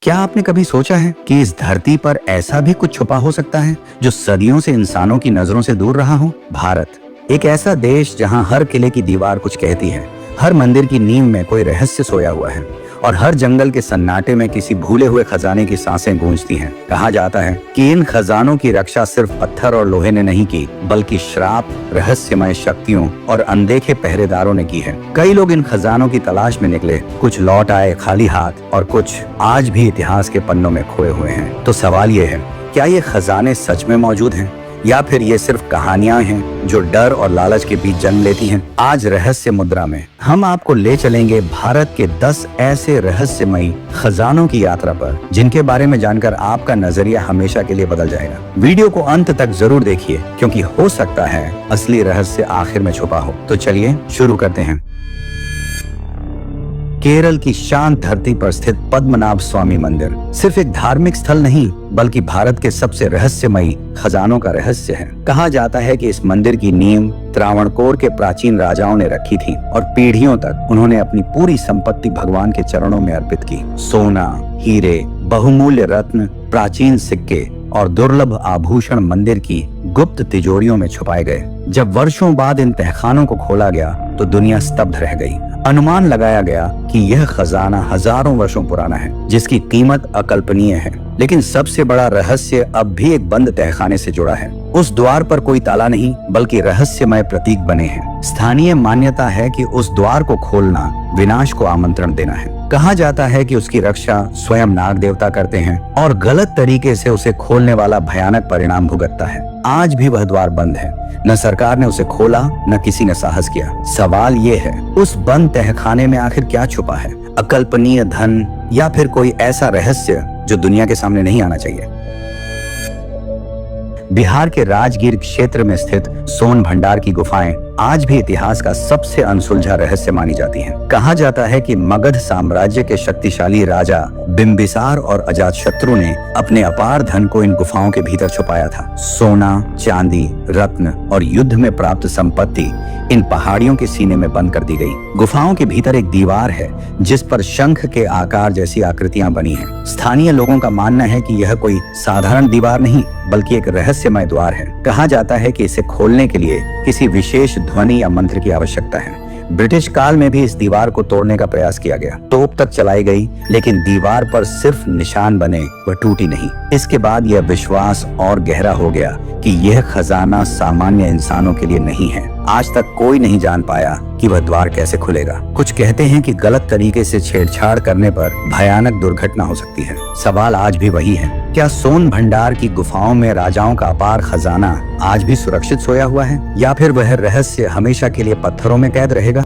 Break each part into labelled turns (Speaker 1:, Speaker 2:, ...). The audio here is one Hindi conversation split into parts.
Speaker 1: क्या आपने कभी सोचा है कि इस धरती पर ऐसा भी कुछ छुपा हो सकता है जो सदियों से इंसानों की नजरों से दूर रहा हो? भारत एक ऐसा देश जहां हर किले की दीवार कुछ कहती है, हर मंदिर की नींव में कोई रहस्य सोया हुआ है और हर जंगल के सन्नाटे में किसी भूले हुए खजाने की सांसें गूंजती हैं। कहा जाता है कि इन खजानों की रक्षा सिर्फ पत्थर और लोहे ने नहीं की, बल्कि श्राप, रहस्यमय शक्तियों और अनदेखे पहरेदारों ने की है। कई लोग इन खजानों की तलाश में निकले, कुछ लौट आए खाली हाथ और कुछ आज भी इतिहास के पन्नों में खोए हुए हैं। तो सवाल ये है, क्या ये खजाने सच में मौजूद हैं या फिर ये सिर्फ कहानियां हैं जो डर और लालच के बीच जन्म लेती हैं? आज रहस्य मुद्रा में हम आपको ले चलेंगे भारत के 10 ऐसे रहस्यमयी खजानों की यात्रा पर, जिनके बारे में जानकर आपका नजरिया हमेशा के लिए बदल जाएगा। वीडियो को अंत तक जरूर देखिए, क्योंकि हो सकता है असली रहस्य आखिर में छुपा हो। तो चलिए शुरू करते हैं। केरल की शांत धरती पर स्थित पद्मनाभ स्वामी मंदिर सिर्फ एक धार्मिक स्थल नहीं, बल्कि भारत के सबसे रहस्यमयी खजानों का रहस्य है। कहा जाता है कि इस मंदिर की नींव त्रावणकोर के प्राचीन राजाओं ने रखी थी और पीढ़ियों तक उन्होंने अपनी पूरी संपत्ति भगवान के चरणों में अर्पित की। सोना, हीरे, बहुमूल्य रत्न, प्राचीन सिक्के और दुर्लभ आभूषण मंदिर की गुप्त तिजोरियों में छुपाए गए। जब वर्षों बाद इन तहखानों को खोला गया तो दुनिया स्तब्ध रह गई। अनुमान लगाया गया कि यह खजाना हजारों वर्षों पुराना है, जिसकी कीमत अकल्पनीय है। लेकिन सबसे बड़ा रहस्य अब भी एक बंद तहखाने से जुड़ा है। उस द्वार पर कोई ताला नहीं, बल्कि रहस्यमय प्रतीक बने हैं। स्थानीय मान्यता है कि उस द्वार को खोलना विनाश को आमंत्रण देना है। कहा जाता है कि उसकी रक्षा स्वयं नाग देवता करते हैं और गलत तरीके से उसे खोलने वाला भयानक परिणाम भुगतता है। आज भी वह द्वार बंद है। न सरकार ने उसे खोला, न किसी ने साहस किया। सवाल ये है, उस बंद तहखाने में आखिर क्या छुपा है? अकल्पनीय धन या फिर कोई ऐसा रहस्य जो दुनिया के सामने नहीं आना चाहिए? बिहार के राजगीर क्षेत्र में स्थित सोन भंडार की गुफाएं आज भी इतिहास का सबसे अनसुलझा रहस्य मानी जाती हैं। कहा जाता है कि मगध साम्राज्य के शक्तिशाली राजा बिंबिसार और अजातशत्रु ने अपने अपार धन को इन गुफाओं के भीतर छुपाया था। सोना, चांदी, रत्न और युद्ध में प्राप्त संपत्ति इन पहाड़ियों के सीने में बंद कर दी गई। गुफाओं के भीतर एक दीवार है जिस पर शंख के आकार जैसी आकृतियां बनी हैं। स्थानीय लोगों का मानना है कि यह कोई साधारण दीवार नहीं, बल्कि एक रहस्यमय द्वार है। कहा जाता है कि इसे खोलने के लिए किसी विशेष ध्वनि या मंत्र की आवश्यकता है। ब्रिटिश काल में भी इस दीवार को तोड़ने का प्रयास किया गया, तोप तक चलाई गई, लेकिन दीवार पर सिर्फ निशान बने, वह टूटी नहीं। इसके बाद यह विश्वास और गहरा हो गया कि यह खजाना सामान्य इंसानों के लिए नहीं है। आज तक कोई नहीं जान पाया कि वह द्वार कैसे खुलेगा। कुछ कहते हैं कि गलत तरीके से छेड़छाड़ करने पर भयानक दुर्घटना हो सकती है। सवाल आज भी वही है, क्या सोन भंडार की गुफाओं में राजाओं का अपार खजाना आज भी सुरक्षित सोया हुआ है, या फिर वह रहस्य हमेशा के लिए पत्थरों में कैद रहेगा?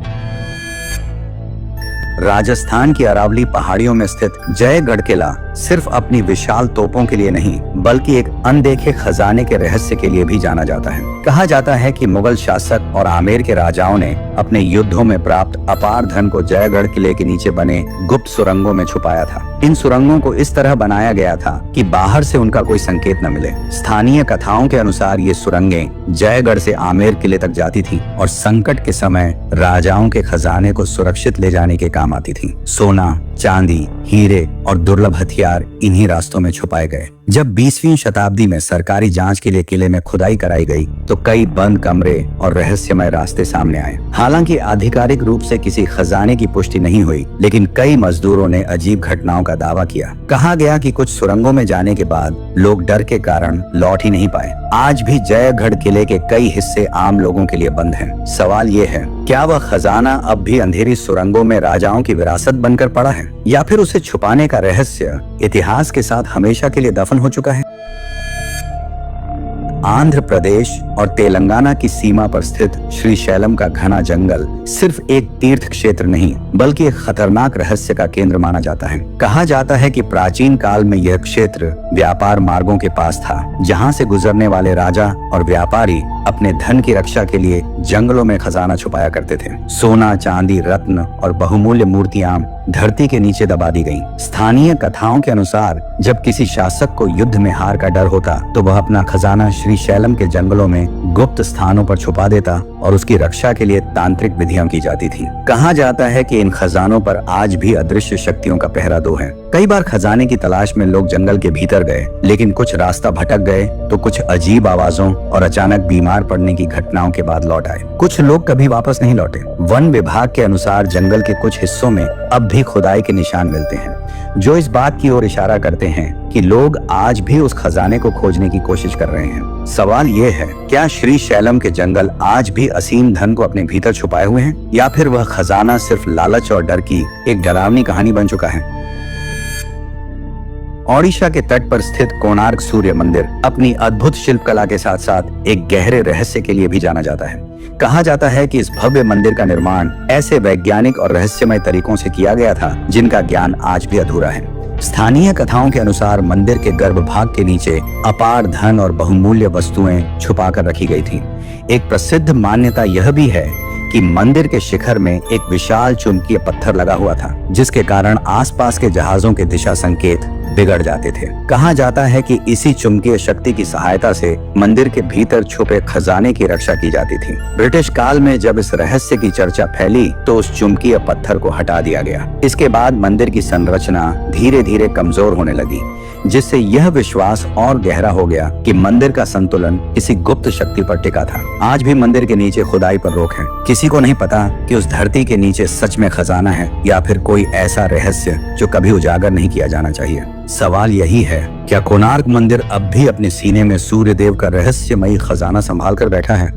Speaker 1: राजस्थान की अरावली पहाड़ियों में स्थित जयगढ़ किला सिर्फ अपनी विशाल तोपों के लिए नहीं, बल्कि एक अनदेखे खजाने के रहस्य के लिए भी जाना जाता है। कहा जाता है कि मुगल शासक और आमेर के राजाओं ने अपने युद्धों में प्राप्त अपार धन को जयगढ़ किले के नीचे बने गुप्त सुरंगों में छुपाया था। इन सुरंगों को इस तरह बनाया गया था कि बाहर से उनका कोई संकेत न मिले। स्थानीय कथाओं के अनुसार ये सुरंगें जयगढ़ से आमेर किले तक जाती थी और संकट के समय राजाओं के खजाने को सुरक्षित ले जाने के काम आती थी। सोना, चांदी, हीरे और दुर्लभ हथियार इन्हीं रास्तों में छुपाए गए। जब 20वीं शताब्दी में सरकारी जांच के लिए किले में खुदाई कराई गई तो कई बंद कमरे और रहस्यमय रास्ते सामने आए। हालांकि आधिकारिक रूप से किसी खजाने की पुष्टि नहीं हुई, लेकिन कई मजदूरों ने अजीब घटनाओं का दावा किया। कहा गया कि कुछ सुरंगों में जाने के बाद लोग डर के कारण लौट ही नहीं पाए। आज भी जयगढ़ किले के कई हिस्से आम लोगों के लिए बंद हैं। सवाल ये है, क्या वह खजाना अब भी अंधेरी सुरंगों में राजाओं की विरासत बनकर पड़ा है, या फिर उसे छुपाने का रहस्य इतिहास के साथ हमेशा के लिए दफन हो चुका है? आंध्र प्रदेश और तेलंगाना की सीमा पर स्थित श्रीशैलम का घना जंगल सिर्फ एक तीर्थ क्षेत्र नहीं, बल्कि एक खतरनाक रहस्य का केंद्र माना जाता है। कहा जाता है कि प्राचीन काल में यह क्षेत्र व्यापार मार्गों के पास था, जहां से गुजरने वाले राजा और व्यापारी अपने धन की रक्षा के लिए जंगलों में खजाना छुपाया करते थे। सोना, चांदी, रत्न और बहुमूल्य मूर्तियां धरती के नीचे दबा दी गईं। स्थानीय कथाओं के अनुसार जब किसी शासक को युद्ध में हार का डर होता तो वह अपना खजाना श्रीशैलम के जंगलों में गुप्त स्थानों पर छुपा देता और उसकी रक्षा के लिए तांत्रिक विधियां की जाती थी। कहा जाता है कि इन खजानों पर आज भी अदृश्य शक्तियों का पहरा दो है। कई बार खजाने की तलाश में लोग जंगल के भीतर गए, लेकिन कुछ रास्ता भटक गए तो कुछ अजीब आवाजों और अचानक बीमार पड़ने की घटनाओं के बाद लौट आए। कुछ लोग कभी वापस नहीं लौटे। वन विभाग के अनुसार जंगल के कुछ हिस्सों में अब भी खुदाई के निशान मिलते हैं, जो इस बात की ओर इशारा करते हैं कि लोग आज भी उस खजाने को खोजने की कोशिश कर रहे हैं। सवाल ये है, क्या श्री शैलम के जंगल आज भी असीम धन को अपने भीतर छुपाए हुए हैं, या फिर वह खजाना सिर्फ लालच और डर की एक डरावनी कहानी बन चुका है? ओडिशा के तट पर स्थित कोणार्क सूर्य मंदिर अपनी अद्भुत शिल्पकला के साथ साथ एक गहरे रहस्य के लिए भी जाना जाता है। कहा जाता है कि इस भव्य मंदिर का निर्माण ऐसे वैज्ञानिक और रहस्यमय तरीकों से किया गया था जिनका ज्ञान आज भी अधूरा है। स्थानीय कथाओं के अनुसार मंदिर के गर्भभाग के नीचे अपार धन और बहुमूल्य वस्तुएं छुपाकर रखी गई थीं। एक प्रसिद्ध मान्यता यह भी है कि मंदिर के शिखर में एक विशाल चुंबकीय पत्थर लगा हुआ था, जिसके कारण आसपास के जहाजों के दिशा संकेत बिगड़ जाते थे। कहा जाता है कि इसी चुंबकीय शक्ति की सहायता से मंदिर के भीतर छुपे खजाने की रक्षा की जाती थी। ब्रिटिश काल में जब इस रहस्य की चर्चा फैली तो उस चुंबकीय पत्थर को हटा दिया गया। इसके बाद मंदिर की संरचना धीरे धीरे कमजोर होने लगी, जिससे यह विश्वास और गहरा हो गया कि मंदिर का संतुलन किसी गुप्त शक्ति पर टिका था। आज भी मंदिर के नीचे खुदाई पर रोक है। किसी को नहीं पता कि उस धरती के नीचे सच में खजाना है या फिर कोई ऐसा रहस्य जो कभी उजागर नहीं किया जाना चाहिए। सवाल यही है, क्या कोणार्क मंदिर अब भी अपने सीने में सूर्य देव का रहस्यमयी खजाना संभाल कर बैठा है?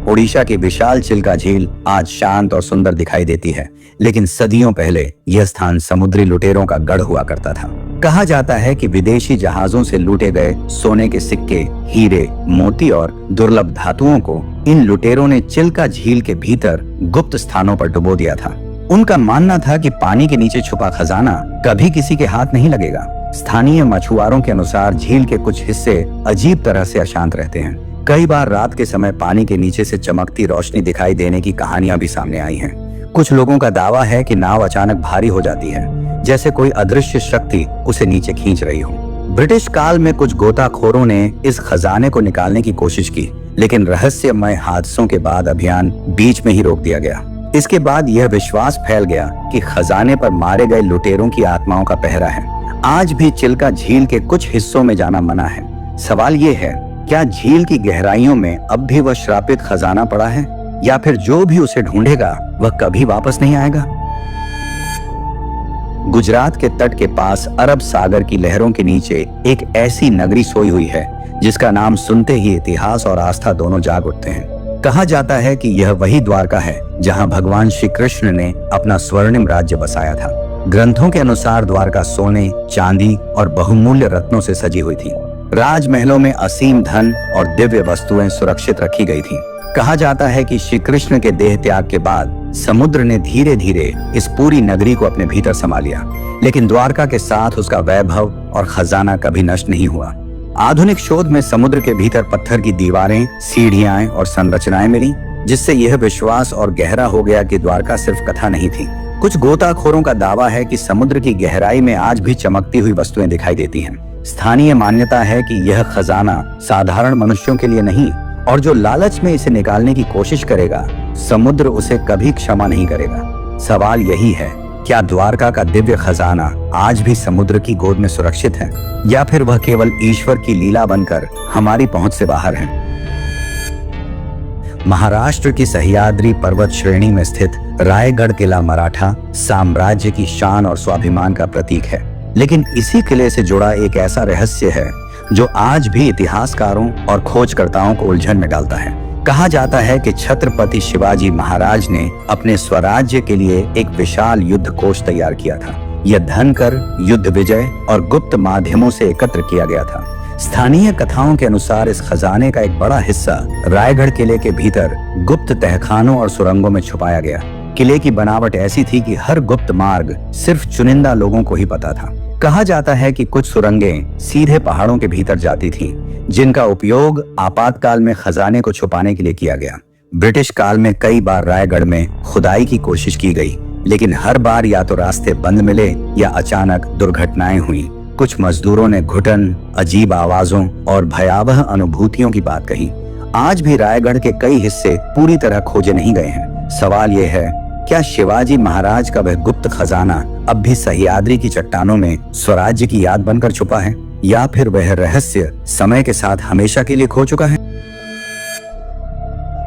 Speaker 1: ओडिशा की विशाल चिल्का झील आज शांत और सुंदर दिखाई देती है, लेकिन सदियों पहले यह स्थान समुद्री लुटेरों का गढ़ हुआ करता था। कहा जाता है कि विदेशी जहाजों से लूटे गए सोने के सिक्के, हीरे, मोती और दुर्लभ धातुओं को इन लुटेरों ने चिल्का झील के भीतर गुप्त स्थानों पर डुबो दिया था। उनका मानना था कि पानी के नीचे छुपा खजाना कभी किसी के हाथ नहीं लगेगा। स्थानीय मछुआरों के अनुसार झील के कुछ हिस्से अजीब तरह से अशांत रहते हैं। कई बार रात के समय पानी के नीचे से चमकती रोशनी दिखाई देने की कहानियां भी सामने आई हैं। कुछ लोगों का दावा है कि नाव अचानक भारी हो जाती है, जैसे कोई अदृश्य शक्ति उसे नीचे खींच रही हो। ब्रिटिश काल में कुछ गोताखोरों ने इस खजाने को निकालने की कोशिश की, लेकिन रहस्यमय हादसों के बाद अभियान बीच में ही रोक दिया गया। इसके बाद यह विश्वास फैल गया कि खजाने पर मारे गए लुटेरों की आत्माओं का पहरा है। आज भी चिल्का झील के कुछ हिस्सों में जाना मना है। सवाल ये है, क्या झील की गहराइयों में अब भी वह श्रापित खजाना पड़ा है, या फिर जो भी उसे ढूंढेगा वह कभी वापस नहीं आएगा? गुजरात के तट के पास अरब सागर की लहरों के नीचे एक ऐसी नगरी सोई हुई है जिसका नाम सुनते ही इतिहास और आस्था दोनों जाग उठते हैं। कहा जाता है कि यह वही द्वारका है जहां भगवान श्री कृष्ण ने अपना स्वर्णिम राज्य बसाया था। ग्रंथों के अनुसार द्वारका सोने, चांदी और बहुमूल्य रत्नों से सजी हुई थी। राजमहलों में असीम धन और दिव्य वस्तुएं सुरक्षित रखी गई थीं। कहा जाता है कि श्री कृष्ण के देह त्याग के बाद समुद्र ने धीरे धीरे इस पूरी नगरी को अपने भीतर समा लिया, लेकिन द्वारका के साथ उसका वैभव और खजाना कभी नष्ट नहीं हुआ। आधुनिक शोध में समुद्र के भीतर पत्थर की दीवारें, सीढ़ियां और संरचनाएं मिली, जिससे यह विश्वास और गहरा हो गया कि द्वारका सिर्फ कथा नहीं थी। कुछ गोताखोरों का दावा है कि समुद्र की गहराई में आज भी चमकती हुई वस्तुएं दिखाई देती हैं। स्थानीय मान्यता है कि यह खजाना साधारण मनुष्यों के लिए नहीं, और जो लालच में इसे निकालने की कोशिश करेगा, समुद्र उसे कभी क्षमा नहीं करेगा। सवाल यही है, क्या द्वारका का दिव्य खजाना आज भी समुद्र की गोद में सुरक्षित है, या फिर वह केवल ईश्वर की लीला बनकर हमारी पहुंच से बाहर है? महाराष्ट्र की सह्याद्री पर्वत श्रेणी में स्थित रायगढ़ किला मराठा साम्राज्य की शान और स्वाभिमान का प्रतीक है, लेकिन इसी किले से जुड़ा एक ऐसा रहस्य है जो आज भी इतिहासकारों और खोजकर्ताओं को उलझन में डालता है। कहा जाता है कि छत्रपति शिवाजी महाराज ने अपने स्वराज्य के लिए एक विशाल युद्ध कोष तैयार किया था। यह धन कर, युद्ध विजय और गुप्त माध्यमों से एकत्र किया गया था। स्थानीय कथाओं के अनुसार इस खजाने का एक बड़ा हिस्सा रायगढ़ किले के भीतर गुप्त तहखानों और सुरंगों में छुपाया गया। किले की बनावट ऐसी थी कि हर गुप्त मार्ग सिर्फ चुनिंदा लोगों को ही पता था। कहा जाता है कि कुछ सुरंगें सीधे पहाड़ों के भीतर जाती थीं, जिनका उपयोग आपातकाल में खजाने को छुपाने के लिए किया गया। ब्रिटिश काल में कई बार रायगढ़ में खुदाई की कोशिश की गई, लेकिन हर बार या तो रास्ते बंद मिले या अचानक दुर्घटनाएं हुई। कुछ मजदूरों ने घुटन, अजीब आवाजों और भयावह अनुभूतियों की बात कही। आज भी रायगढ़ के कई हिस्से पूरी तरह खोजे नहीं गए हैं। सवाल यह है, क्या शिवाजी महाराज का वह गुप्त खजाना अब भी सह्याद्री की चट्टानों में स्वराज्य की याद बनकर छुपा है, या फिर वह रहस्य समय के साथ हमेशा के लिए खो चुका है?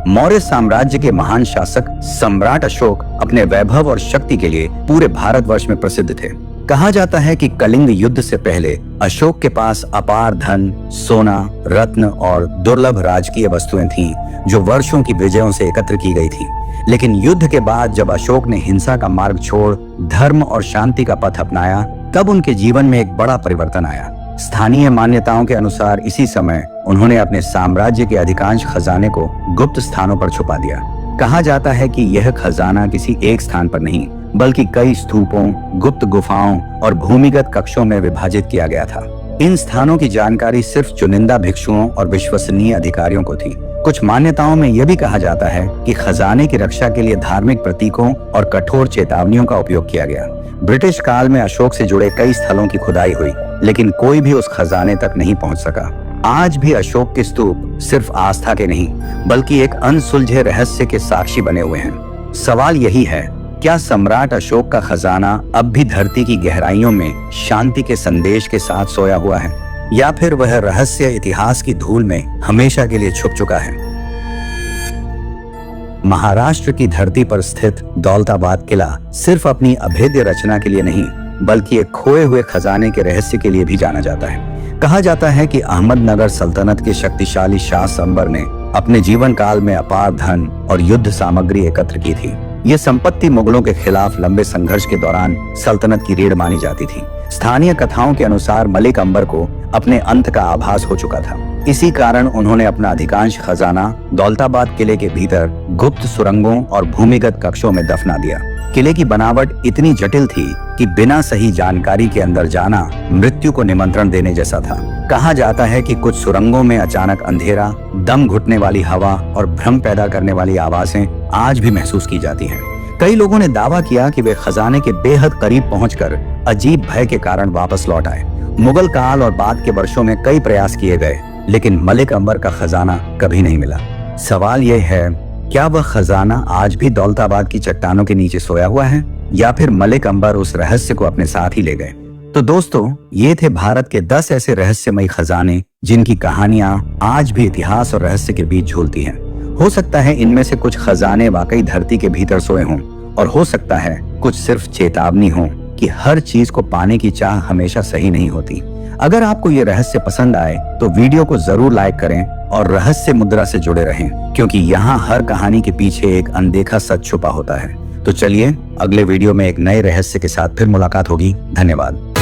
Speaker 1: मौर्य साम्राज्य के महान शासक सम्राट अशोक अपने वैभव और शक्ति के लिए पूरे भारतवर्ष में प्रसिद्ध थे। कहा जाता है कि कलिंग युद्ध से पहले अशोक के पास अपार धन, सोना, रत्न और दुर्लभ राजकीय वस्तुएं थीं, जो वर्षों की विजयों से एकत्र की गई थी। लेकिन युद्ध के बाद जब अशोक ने हिंसा का मार्ग छोड़ धर्म और शांति का पथ अपनाया, तब उनके जीवन में एक बड़ा परिवर्तन आया। स्थानीय मान्यताओं के अनुसार इसी समय उन्होंने अपने साम्राज्य के अधिकांश खजाने को गुप्त स्थानों पर छुपा दिया। कहा जाता है कि यह खजाना किसी एक स्थान पर नहीं, बल्कि कई स्तूपों, गुप्त गुफाओं और भूमिगत कक्षों में विभाजित किया गया था। इन स्थानों की जानकारी सिर्फ चुनिंदा भिक्षुओं और विश्वसनीय अधिकारियों को थी। कुछ मान्यताओं में यह भी कहा जाता है कि खजाने की रक्षा के लिए धार्मिक प्रतीकों और कठोर चेतावनियों का उपयोग किया गया। ब्रिटिश काल में अशोक से जुड़े कई स्थलों की खुदाई हुई, लेकिन कोई भी उस खजाने तक नहीं पहुंच सका। आज भी अशोक के स्तूप सिर्फ आस्था के नहीं, बल्कि एक अनसुलझे रहस्य के साक्षी बने हुए हैं। सवाल यही है, क्या सम्राट अशोक का खजाना अब भी धरती की गहराइयों में शांति के संदेश के साथ सोया हुआ है, या फिर वह रहस्य इतिहास की धूल में हमेशा के लिए छुप चुका है? महाराष्ट्र की धरती पर स्थित दौलताबाद किला सिर्फ अपनी अभेद्य रचना के लिए नहीं, बल्कि एक खोए हुए खजाने के रहस्य के लिए भी जाना जाता है। कहा जाता है कि अहमदनगर सल्तनत के शक्तिशाली शाह संबर ने अपने जीवन काल में अपार धन और युद्ध सामग्री एकत्र की थी। ये संपत्ति मुगलों के खिलाफ लंबे संघर्ष के दौरान सल्तनत की रीढ़ मानी जाती थी। स्थानीय कथाओं के अनुसार मलिक अंबर को अपने अंत का आभास हो चुका था। इसी कारण उन्होंने अपना अधिकांश खजाना दौलताबाद किले के भीतर गुप्त सुरंगों और भूमिगत कक्षों में दफना दिया। किले की बनावट इतनी जटिल थी कि बिना सही जानकारी के अंदर जाना मृत्यु को निमंत्रण देने जैसा था। कहा जाता है कि कुछ सुरंगों में अचानक अंधेरा, दम घुटने वाली हवा और भ्रम पैदा करने वाली आवाजें आज भी महसूस की जाती हैं। कई लोगों ने दावा किया कि वे खजाने के बेहद करीब पहुंचकर अजीब भय के कारण वापस लौट आए। मुगल काल और बाद के वर्षों में कई प्रयास किए गए, लेकिन मलिक अंबर का खजाना कभी नहीं मिला। सवाल यह है, क्या वह खजाना आज भी दौलताबाद की चट्टानों के नीचे सोया हुआ है, या फिर मलिक अंबर उस रहस्य को अपने साथ ही ले गए? तो दोस्तों, ये थे भारत के 10 ऐसे रहस्यमयी खजाने जिनकी कहानियां आज भी इतिहास और रहस्य के बीच झूलती हैं। हो सकता है इनमें से कुछ खजाने वाकई धरती के भीतर सोए हों, और हो सकता है कुछ सिर्फ चेतावनी हो कि हर चीज को पाने की चाह हमेशा सही नहीं होती। अगर आपको ये रहस्य पसंद आए तो वीडियो को जरूर लाइक करें और रहस्य मुद्रा से जुड़े रहें, क्योंकि यहाँ हर कहानी के पीछे एक अनदेखा सच छुपा होता है। तो चलिए, अगले वीडियो में एक नए रहस्य के साथ फिर मुलाकात होगी। धन्यवाद।